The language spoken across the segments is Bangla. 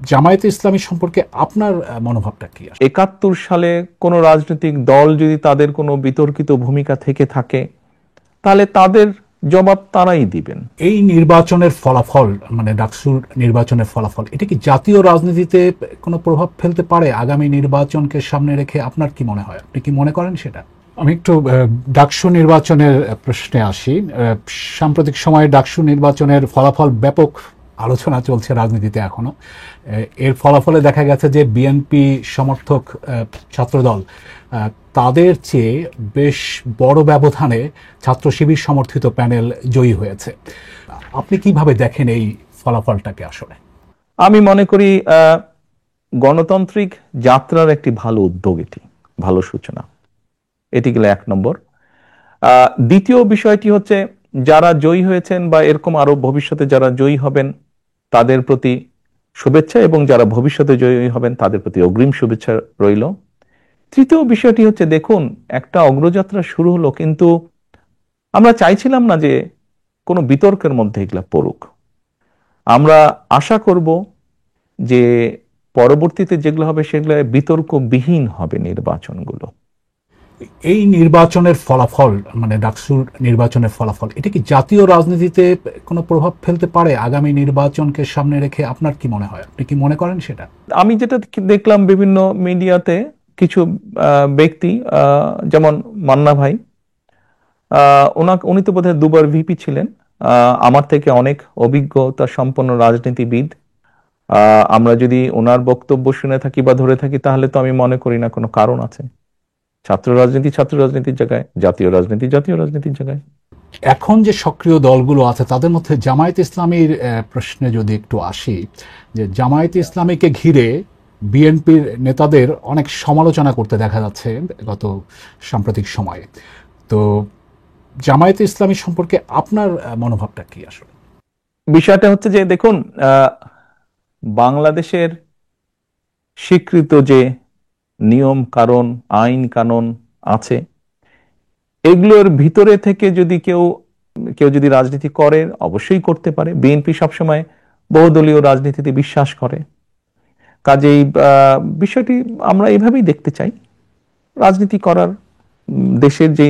জামায়াতে ইসলামী সম্পর্কে আপনার মনোভাবটা কি? ৭১ সালে কোনো রাজনৈতিক দল যদি তাদের কোনো বিতর্কিত ভূমিকা থেকে থাকে তাহলে তাদের জবাব তারাই দিবেন। এই নির্বাচনের ফলাফল, মানে ডাকসুর নির্বাচনের ফলাফল, এটা কি জাতীয় রাজনীতিতে কোনো প্রভাব ফেলতে পারে? আগামী নির্বাচনকে সামনে রেখে আপনার কি মনে হয়? আপনি কি মনে করেন সেটা? আমি একটু ডাকসু নির্বাচনের প্রশ্নে আসি। সাম্প্রতিক সময়ে ডাকসু নির্বাচনের ফলাফল ব্যাপক আলোচনা চলছে রাজনীতিতে এখনো। এর ফলাফলে দেখা গেছে যে বিএনপি সমর্থক ছাত্রদল তাদের চেয়ে বেশ বড় ব্যবধানে ছাত্র শিবির সমর্থিত প্যানেল জয়ী হয়েছে। আপনি কিভাবে দেখেন এই ফলাফলটাকে? আসলে আমি মনে করি গণতান্ত্রিক যাত্রার একটি ভালো উদ্যোগ, এটি ভালো সূচনা। এটি গেল ১ নম্বর। দ্বিতীয় বিষয়টি হচ্ছে যারা জয়ী হয়েছেন বা এরকম আরো ভবিষ্যতে যারা জয়ী হবেন তাদের প্রতি শুভেচ্ছা, এবং যারা ভবিষ্যতে জয়ী হবেন তাদের প্রতি অগ্রিম শুভেচ্ছা রইল। তৃতীয় বিষয়টি হচ্ছে, দেখুন, একটা অগ্রযাত্রা শুরু হলো, কিন্তু আমরা চাইছিলাম না যে কোনো বিতর্কের মধ্যে এগুলা পড়ুক। আমরা আশা করব যে পরবর্তীতে যেগুলো হবে সেগুলো বিতর্কবিহীন হবে নির্বাচনগুলো। এই নির্বাচনের ফলাফল, মানে ডাকসুর নির্বাচনের ফলাফল, এটা কি জাতীয় রাজনীতিতে কোনো প্রভাব ফেলতে পারে? আগামী নির্বাচনকে সামনে রেখে আপনার কি মনে হয়? আপনি কি মনে করেন সেটা? আমি যেটা দেখলাম বিভিন্ন মিডিয়াতে কিছু ব্যক্তি, যেমন মান্না ভাই, উনি তো বোধহয় 2বার ভিপি ছিলেন, আমার থেকে অনেক অভিজ্ঞতা সম্পন্ন রাজনীতিবিদ। আমরা যদি ওনার বক্তব্য শুনে থাকি বা ধরে থাকি তাহলে তো আমি মনে করি না কোনো কারণ আছে। ছাত্র রাজনীতি ছাত্র রাজনীতির জায়গায়, জাতীয় রাজনীতি জাতীয় রাজনীতির জায়গায়। এখন যে সক্রিয় দলগুলো আছে তাদের মধ্যে জামায়াতে ইসলামীর প্রশ্নে যদি একটু আসি, যে জামায়াতে ইসলামীকে ঘিরে বিএনপির নেতাদের অনেক সমালোচনা করতে দেখা যাচ্ছে গত সাম্প্রতিক সময়ে। তো জামায়াতে ইসলামী সম্পর্কে আপনার মনোভাবটা কি? আসলে বিষয়টা হচ্ছে যে, দেখুন, বাংলাদেশের স্বীকৃত যে নিয়ম কারণ, আইন কানুন আছে, এগুলোর ভিতরে থেকে যদি কেউ কেউ যদি রাজনীতি করে অবশ্যই করতে পারে। বিএনপি সবসময় বহুদলীয় রাজনীতিতে বিশ্বাস করে, কাজেই বিষয়টি আমরা এভাবেই দেখতে চাই। রাজনীতি করার দেশের যে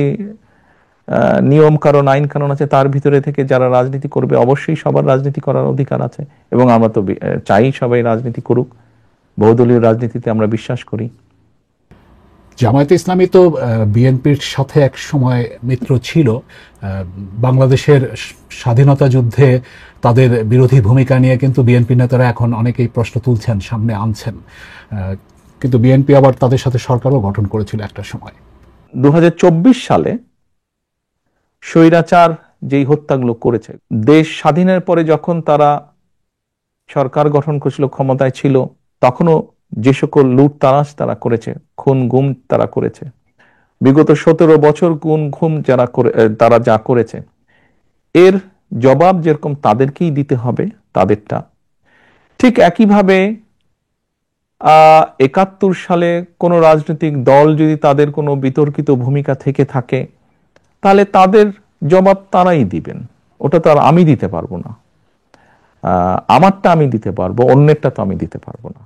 নিয়ম কারণ, আইন কানুন আছে তার ভিতরে থেকে যারা রাজনীতি করবে অবশ্যই সবার রাজনীতি করার অধিকার আছে, এবং আমরা তো চাই সবাই রাজনীতি করুক। বহুদলীয় রাজনীতিতে আমরা বিশ্বাস করি। জামায়াতে ইসলামী তো বিএনপির সাথে এক সময় মিত্র ছিল। বাংলাদেশের স্বাধীনতা যুদ্ধে তাদের বিরোধী ভূমিকা নিয়ে কিন্তু বিএনপি নেতারা এখন অনেকেই প্রশ্ন তুলছেন, সামনে আনছেন। কিন্তু বিএনপি আবার তাদের সাথে সরকারও গঠন করেছিল একটা সময়। 2024 সালে স্বৈরাচার যেই হত্যাগুলো করেছে, দেশ স্বাধীনের পরে যখন তারা সরকার গঠন করেছিল, ক্ষমতায় ছিল, তখনও যে সকল লুটতারাজ তারা করেছে, খুন গুম তারা করেছে, বিগত 17 বছর খুন গুম তারা যা করেছে, এর জবাব যেরকম তাদেরকেই দিতে হবে তাদেরটা, ঠিক একইভাবে ৭১ সালে কোনো রাজনৈতিক দল যদি তাদের কোনো বিতর্কিত ভূমিকা থেকে থাকে তাহলে তাদের জবাব তারাই দিবেন। ওটা তো আর আমি দিতে পারবো না। আমারটা আমি দিতে পারবো, অন্যেরটা তো আমি দিতে পারবো না।